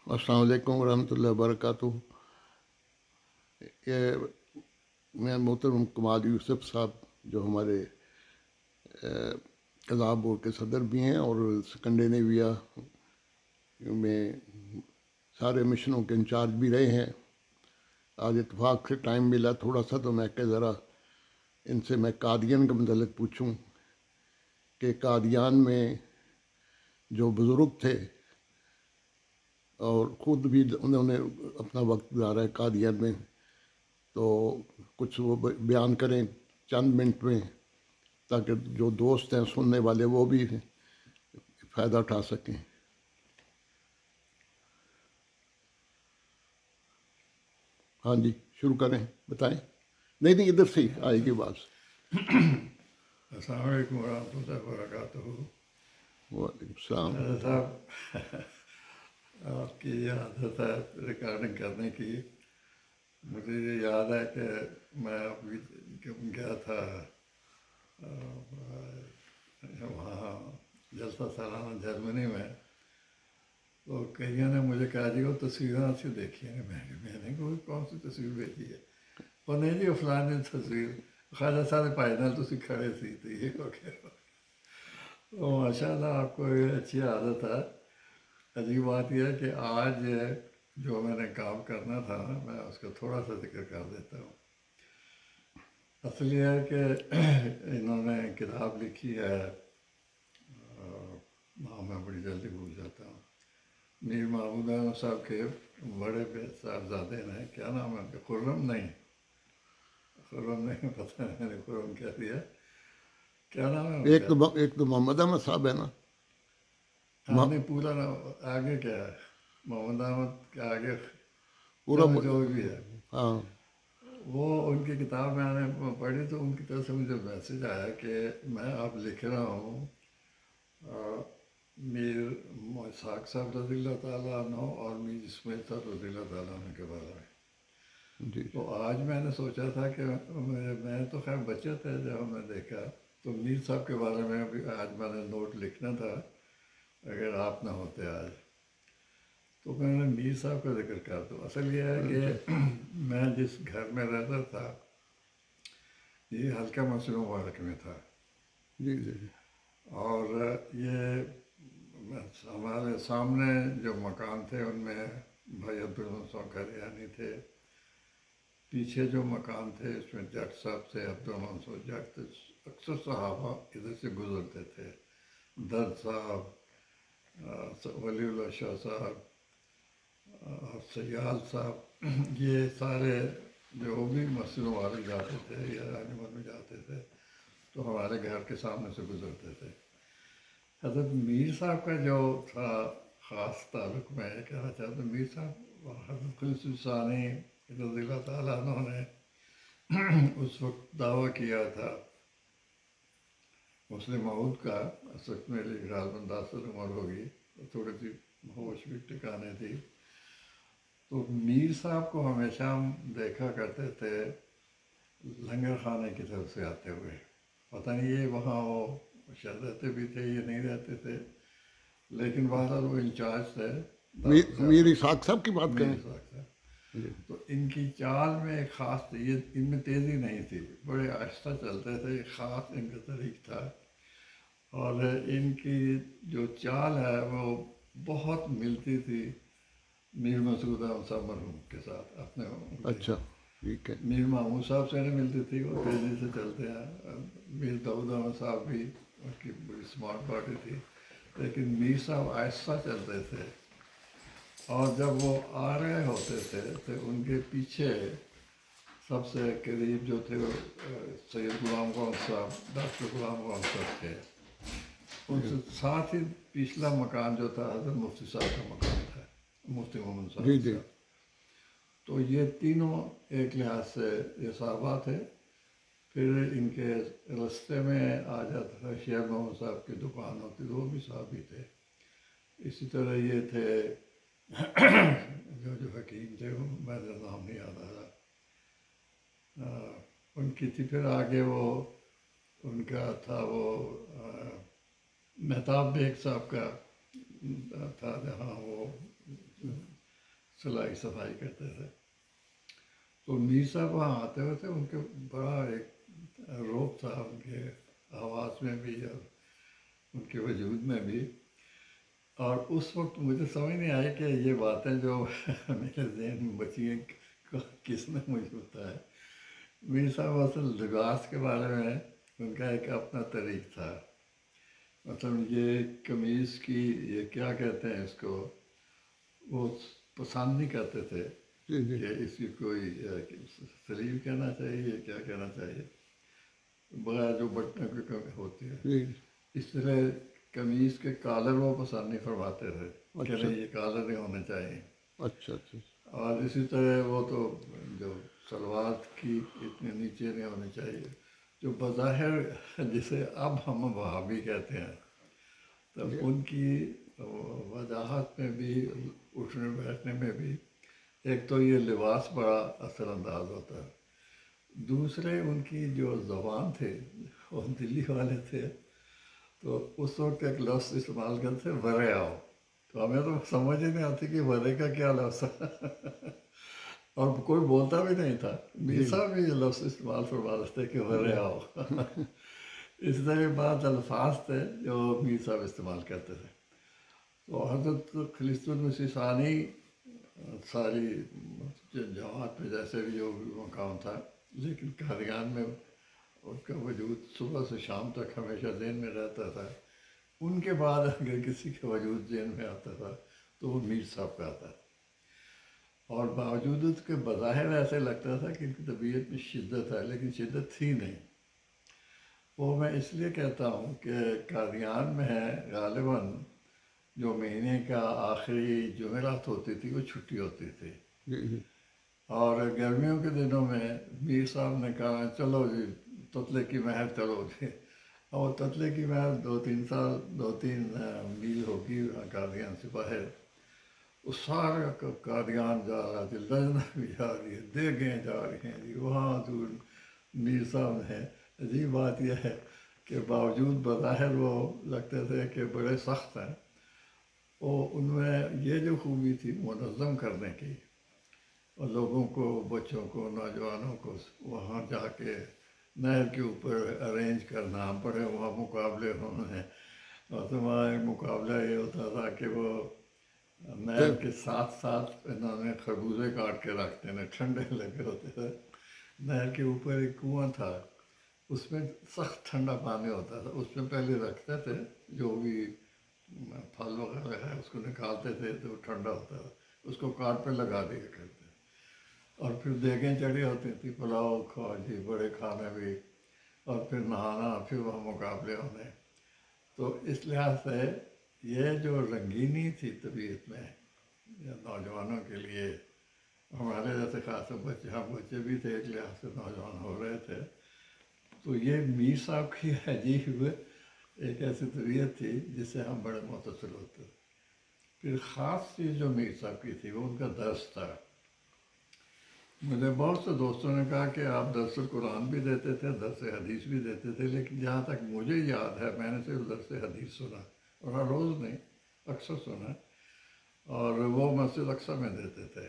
السلام علیکم ورحمۃ اللہ وبرکاتہ. یہ میں محترم کمال یوسف صاحب جو ہمارے قضاء بورڈ کے صدر بھی ہیں اور سکنڈینیویا میں سارے مشنوں کے انچارج بھی رہے ہیں. آج اتفاق سے ٹائم ملا تھوڑا سا تو میں کہ ذرا ان سے میں قادیان کے متعلق پوچھوں کہ قادیان میں جو بزرگ تھے اور خود بھی انہوں نے اپنا وقت گزارا ہے قادیان میں، تو کچھ وہ بیان کریں چند منٹ میں تاکہ جو دوست ہیں سننے والے وہ بھی فائدہ اٹھا سکیں. ہاں جی شروع کریں، بتائیں. نہیں ادھر سے ہی آئے گی بات. السلام علیکم ورحمۃ اللہ وبرکاتہ. وعلیکم السلام. صاحب آپ کی یہ عادت ہے ریکارڈنگ کرنے کی. مجھے یہ یاد ہے کہ میں ابھی گیا تھا وہاں جلسہ سالانہ جرمنی میں، تو کئیوں نے مجھے کہا جی وہ تصویریں سے دیکھی ہیں. میں نے کوئی کون سی تصویر بھیجی ہے؟ اور نہیں جی فلانی تصویر خواجہ صاحب فائنل تھی کھڑے سی تو یہ ہو گیا. تو ماشاء اللہ آپ کو یہ اچھی عادت ہے. عجیب بات یہ ہے کہ آج جو میں نے کام کرنا تھا میں اس کا تھوڑا سا ذکر کر دیتا ہوں. اصل یہ ہے کہ انہوں نے کتاب لکھی ہے، نام میں بڑی جلدی بھول جاتا ہوں. میر مولانا صاحب کے بڑے صاحبزادے نے، کیا نام ہے ان کا، خرم نہیں پتہ میں نے خرم کیا دیا، کیا نام ہے ایک تو محمد احمد صاحب ہے نا. ہم نے پورا آگے کیا ہے، محمد احمد کے آگے پورا جو بھی ہے. ہاں وہ ان کی کتاب میں نے پڑھی تو ان کی طرف سے مجھے میسج آیا کہ میں اب لکھ رہا ہوں میر اسحاق صاحب رضی اللہ تعالیٰ عنہ اور میر اسماعیل صاحب رضی اللہ تعالیٰ عنہ کے بارے میں. جی. تو آج میں نے سوچا تھا کہ میں تو خیر بچے تھے جب ہم نے دیکھا، تو میر صاحب کے بارے میں بھی آج میں نے نوٹ لکھنا تھا اگر آپ نہ ہوتے آج. تو میں نے میر صاحب کا ذکر کر دوں. اصل یہ ہے کہ میں جس گھر میں رہتا تھا یہ حلقہ مسجد مبارک میں تھا. جی جی. اور یہ ہمارے سامنے جو مکان تھے ان میں بھائی عبدالرحمن قادیانی تھے. پیچھے جو مکان تھے اس میں جٹ صاحب تھے، عبدالرحمن جٹ تھے. اکثر صحابہ ادھر سے گزرتے تھے، درد صاحب، ولی اللہ شاہ صاحب اور سیال صاحب، یہ سارے جو بھی مسجد مبارک جاتے تھے یا رانیمت میں جاتے تھے تو ہمارے گھر کے سامنے سے گزرتے تھے. حضرت میر صاحب کا جو تھا خاص تعلق میں کہنا چاہتا ہوں، میر صاحب حضرت قسط ثانی رضی اللہ تعالیٰ عنہ نے اس وقت دعویٰ کیا تھا مسلم معود کا. اس وقت میری غالباً 10 سال عمر ہوگی، تھوڑی سی ہوش بھی ٹھکانے تھی. تو میر صاحب کو ہمیشہ ہم دیکھا کرتے تھے لنگر خانے کی طرف سے آتے ہوئے. پتہ نہیں یہ وہاں وہ شاید رہتے بھی تھے یہ نہیں رہتے تھے، لیکن بہرحال وہ انچارج تھے. میر اسحاق صاحب کی بات کریں. تو ان کی چال میں ایک خاص تھی، یہ ان میں تیزی نہیں تھی، بڑے آہستہ چلتے تھے. ایک خاص ان کا طریق تھا اور ان کی جو چال ہے وہ بہت ملتی تھی میر مسعود احمد صاحب مرحوم کے ساتھ اپنے. اچھا ٹھیک ہے. میر محمود صاحب سے نہیں ملتی تھی، وہ تیزی سے چلتے ہیں. میر داؤد احمد صاحب بھی ان کی بڑی اسمارٹ باڈی تھی، لیکن میر صاحب آہستہ چلتے تھے. اور جب وہ آ رہے ہوتے تھے تو ان کے پیچھے سب سے قریب جو تھے سید غلام قادر صاحب، ڈاکٹر غلام قادر صاحب تھے. ان سے ساتھ ہی پچھلا مکان جو تھا حضرت مفتی صاحب کا مکان تھا، مفتی محمد صاحب. تو یہ تینوں ایک لحاظ سے یہ صحابہ تھے. پھر ان کے رستے میں آ جاتا تھا شیخ محمد صاحب کی دکان ہوتی، وہ بھی صحابی تھے. اسی طرح یہ تھے جو حکیم تھے، میرا نام نہیں یاد آ رہا، ان کی تھی. پھر آگے وہ ان کا تھا وہ مہتاب بیگ صاحب کا تھا جہاں وہ سلائی صفائی کرتے تھے. تو میر صاحب وہاں آتے ہوئے تھے، ان کے بڑا ایک روب تھا ان کے آواز میں بھی اور ان کے وجود میں بھی. اور اس وقت مجھے سمجھ نہیں آئی کہ یہ باتیں جو میرے ذہن میں بچی ہیں کس نے مجھے بتایا. میر صاحب اصل لباس کے بارے میں ان کا ایک اپنا طریق تھا. مطلب یہ قمیض کی یہ کیا کہتے ہیں اس کو، وہ پسند نہیں کرتے تھے کہ اس کی کوئی سلیو کہنا چاہیے، کیا کہنا چاہیے، بغیر جو بٹنوں کی ہوتی ہے. اس طرح قمیض کے کالر وہ پسند نہیں فرماتے تھے کہ نہیں یہ کالر نہیں ہونے چاہیے. اچھا اچھا. اور اسی طرح وہ تو جو سلوار کی اتنے نیچے نہیں ہونی چاہیے، جو بظاہر جسے اب ہم وہابی کہتے ہیں. تب ان کی وضاحت میں بھی، اٹھنے بیٹھنے میں بھی، ایک تو یہ لباس بڑا اثر انداز ہوتا ہے. دوسرے ان کی جو زبان تھے وہ دلی والے تھے، تو اس وقت ایک لفظ استعمال کرتے تھے ورے آؤ. تو ہمیں تو سمجھ ہی نہیں آتی کہ ورے کا کیا لفظ ہے اور کوئی بولتا بھی نہیں تھا. میر صاحب بھی یہ لفظ استعمال فرماتے تھے کہ ورے آؤ. اس طرح بعض الفاظ تھے جو میر صاحب استعمال کرتے تھے. تو حضرت خلیصۃ المسیح ثانی ساری جماعت میں جیسے بھی جو بھی مقام تھا، لیکن قادیان میں ان کا وجود صبح سے شام تک ہمیشہ ذہن میں رہتا تھا. ان کے بعد اگر کسی کا وجود ذہن میں آتا تھا تو وہ میر صاحب کا آتا تھا. اور باوجود اس کے بظاہر ایسے لگتا تھا کہ ان کی طبیعت میں شدت ہے، لیکن شدت تھی نہیں. وہ میں اس لیے کہتا ہوں کہ قادیان میں غالباً جو مہینے کا آخری جمعرات ہوتی تھی وہ چھٹی ہوتی تھی. اور گرمیوں کے دنوں میں میر صاحب نے کہا چلو جی تتلے کی مہر چلو جی. اور تتلے کی مہر 2-3 میل ہوگی قادیان سے باہر. وہ سارا قادیان جا رہا تھا، لجنا بھی جا رہی ہے، دیگیں جا رہی ہیں جی. وہاں دور میر صاحب نے، عجیب بات یہ ہے کہ باوجود بظاہر وہ لگتے تھے کہ بڑے سخت ہیں، وہ ان میں یہ جو خوبی تھی منظم کرنے کی، اور لوگوں کو، بچوں کو، نوجوانوں کو وہاں جا کے نہر کے اوپر ارینج کرنا پڑے. وہاں مقابلے ہونے، اور تمہارا مقابلہ یہ ہوتا تھا کہ وہ نہر کے ساتھ ساتھ انہوں نے خربوزے کاٹ کے رکھتے ہیں، ٹھنڈے لگے ہوتے تھے. نہر کے اوپر ایک کنواں تھا، اس میں سخت ٹھنڈا پانی ہوتا تھا. اس میں پہلے رکھتے تھے جو بھی پھل وغیرہ ہے اس کو نکالتے تھے تو ٹھنڈا ہوتا تھا، اس کو کاٹ پہ لگا دیا کرتے. اور پھر دیگیں چڑھی ہوتی تھی، پلاؤ کھاؤ جی، بڑے کھانے بھی، اور پھر نہانا، پھر وہاں مقابلے ہونے. تو اس لحاظ سے یہ جو رنگینی تھی طبیعت میں نوجوانوں کے لیے، ہمارے جیسے خاص بچے، ہم بچے بھی تھے ایک لحاظ سے نوجوان ہو رہے تھے. تو یہ میر صاحب کی عجیب ایک ایسی طبیعت تھی جس سے ہم بڑے متاثر ہوتے. پھر خاص چیز جو میر صاحب کی تھی وہ ان کا درس تھا. مجھے بہت سے دوستوں نے کہا کہ آپ درس قرآن بھی دیتے تھے، درس حدیث بھی دیتے تھے، لیکن جہاں تک مجھے یاد ہے میں نے صرف درس حدیث سنا، اور ہر روز نہیں، اکثر سنا. اور وہ مسجد اقصیٰ میں دیتے تھے،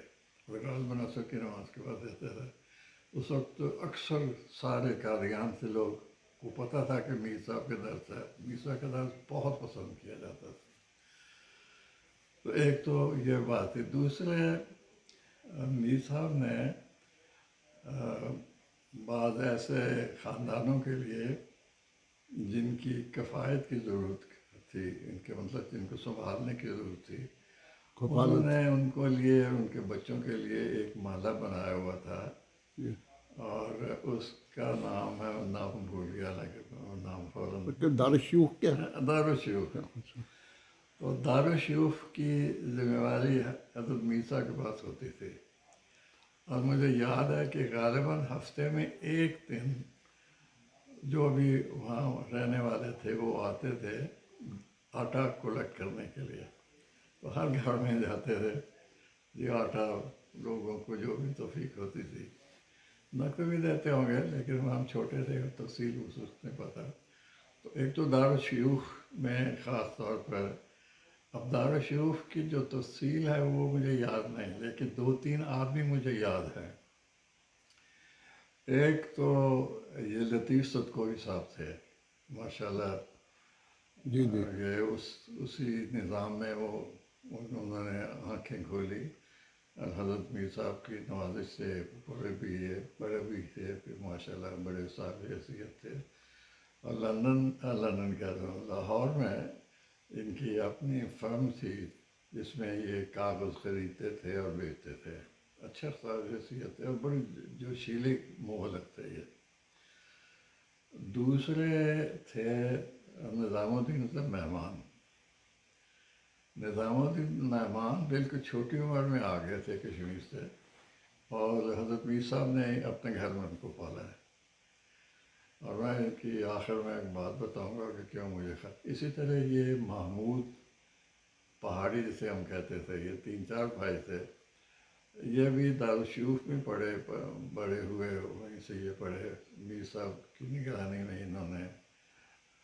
رکعت مناسب کی نماز کے بعد دیتے تھے. اس وقت اکثر سارے قادیان سے لوگ کو پتہ تھا کہ میر صاحب کے درس ہے. میر صاحب کا درس بہت پسند کیا جاتا تھا. تو ایک تو یہ بات ہے. دوسرے میر صاحب نے بعض ایسے خاندانوں کے لیے جن کی کفایت کی ضرورت تھی، ان کے مطلب جن کو سنبھالنے کی ضرورت تھی، انہوں نے ان کو لیے، ان کے بچوں کے لیے ایک مالا بنایا ہوا تھا. اور اس کا نام ہے، نام بھول گیا لیکن نام فوراً، دارالشیوخ کیا؟ دارالشیوخ. تو دارالشیوخ کی ذمہ داری حضرت میر صاحب کے پاس ہوتی تھی. اور مجھے یاد ہے کہ غالباً ہفتے میں ایک دن جو بھی وہاں رہنے والے تھے وہ آتے تھے آٹا کلیکٹ کرنے کے لیے. تو ہر گھر میں جاتے تھے، یہ آٹا لوگوں کو جو بھی توفیق ہوتی تھی، نقد بھی دیتے ہوں گے لیکن ہم چھوٹے تھے، تفصیل اس نہیں پتہ. تو ایک تو دارالشیوخ میں خاص طور پر اب دارالشریف کی جو تفصیل ہے وہ مجھے یاد نہیں، لیکن 2-3 آدمی مجھے یاد ہے۔ ایک تو یہ لطیف صدقوی صاحب تھے، ماشاءاللہ، جی جی، یہ اسی نظام میں انہوں نے آنکھیں کھولی، حضرت میر صاحب کی نوازش سے بڑے بھی تھے، پھر ماشاءاللہ بڑے صاحب حیثیت تھے۔ اور لندن کہہ رہا ہوں، لاہور میں ان کی اپنی فرم تھی جس میں یہ کاغذ خریدتے تھے اور بیچتے تھے، اچھا صاحب حیثیت تھے اور بڑی جوشیلی مہلک تھے یہ۔ دوسرے تھے نظام الدین سے مہمان، نظام الدین مہمان بالکل چھوٹی عمر میں آ گئے تھے کشمیر سے، اور حضرت میر صاحب نے اپنے گھر میں ان کو پالا ہے۔ اور میں ان کی آخر میں ایک بات بتاؤں گا کہ کیوں مجھے اسی طرح یہ محمود پہاڑی جسے ہم کہتے تھے، یہ 3-4 بھائی تھے، یہ بھی دارالشریف میں بڑے ہوئے، وہیں سے یہ پڑھے، میر صاحب کی نگرانی میں انہوں نے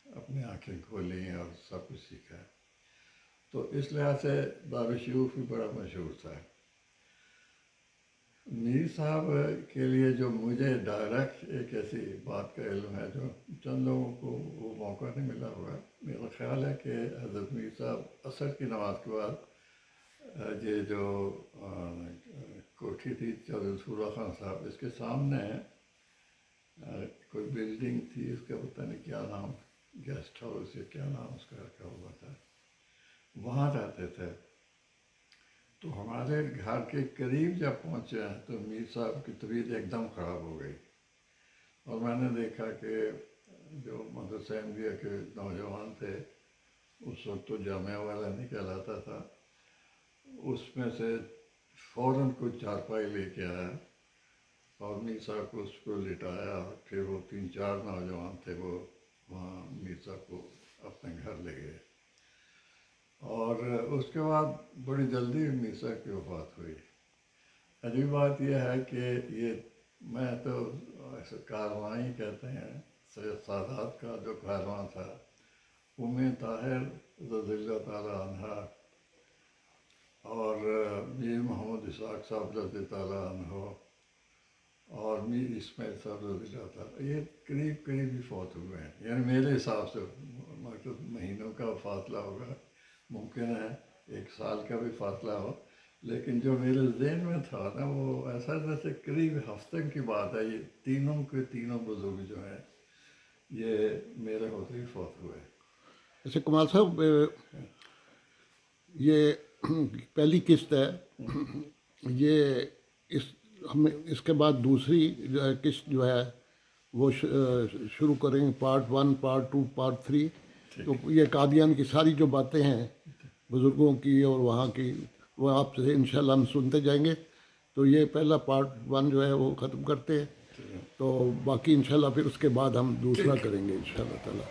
اپنی آنکھیں کھولی اور سب کچھ سیکھا، تو اس لحاظ سے دارالشریف بھی بڑا مشہور تھا۔ میر صاحب کے لیے جو مجھے ڈائریکٹ ایک ایسی بات کا علم ہے جو چند لوگوں کو وہ موقع نہیں ملا ہوگا، میرا خیال ہے کہ حضرت میر صاحب عصر کی نماز کے بعد یہ جو کوٹھی تھی چودھری سورہ خان صاحب، اس کے سامنے کوئی بلڈنگ تھی، اس کا پتہ نہیں کیا نام، گیسٹ ہاؤس یا کیا نام اس کا رکھا ہوا تھا، وہاں رہتے تھے۔ تو ہمارے گھر کے قریب جب پہنچے ہیں تو میر صاحب کی طبیعت ایک دم خراب ہو گئی، اور میں نے دیکھا کہ جو مدرسہ انبیاء کے نوجوان تھے، اس وقت تو جامعہ والا نہیں کہلاتا تھا، اس میں سے فوراً کچھ چارپائی لے کے آیا اور میر صاحب کو اس کو لٹایا، پھر وہ 3-4 نوجوان تھے، وہ وہاں میر صاحب کو اپنے گھر لے گئے، اور اس کے بعد بڑی جلدی میر صاحب کی وفات ہوئی۔ عجیب بات یہ ہے کہ یہ میں تو ایسے کارواں ہی کہتے ہیں، سید سادات کا جو کارواں تھا، طاہر رضی اللہ تعالیٰ عنہ اور میر محمد اسحاق صاحب رضی تعالیٰ عنہ اور میر اسماعیل صاحب رضی اللہ تعالیٰ، یہ قریب ہی فوت ہوئے ہیں، یعنی میرے حساب سے مطلب مہینوں کا فاصلہ ہوگا، ممکن ہے 1 سال کا بھی فاصلہ ہو، لیکن جو میرے ذہن میں تھا نا وہ ایسا جیسے قریب ہفتے کی بات ہے، یہ تینوں بزرگ جو ہیں یہ میرے ہوتے ہی فوت ہوئے۔ اچھا کمال صاحب، یہ پہلی قسط ہے، یہ ہم اس کے بعد دوسری جو ہے قسط جو ہے وہ شروع کریں گے، پارٹ 1، پارٹ 2، پارٹ 3، تو یہ قادیان کی ساری جو باتیں ہیں بزرگوں کی اور وہاں کی، وہ آپ سے انشاءاللہ ہم سنتے جائیں گے۔ تو یہ پہلا پارٹ 1 جو ہے وہ ختم کرتے ہیں، تو باقی انشاءاللہ پھر اس کے بعد ہم دوسرا کریں گے انشاءاللہ تعالیٰ۔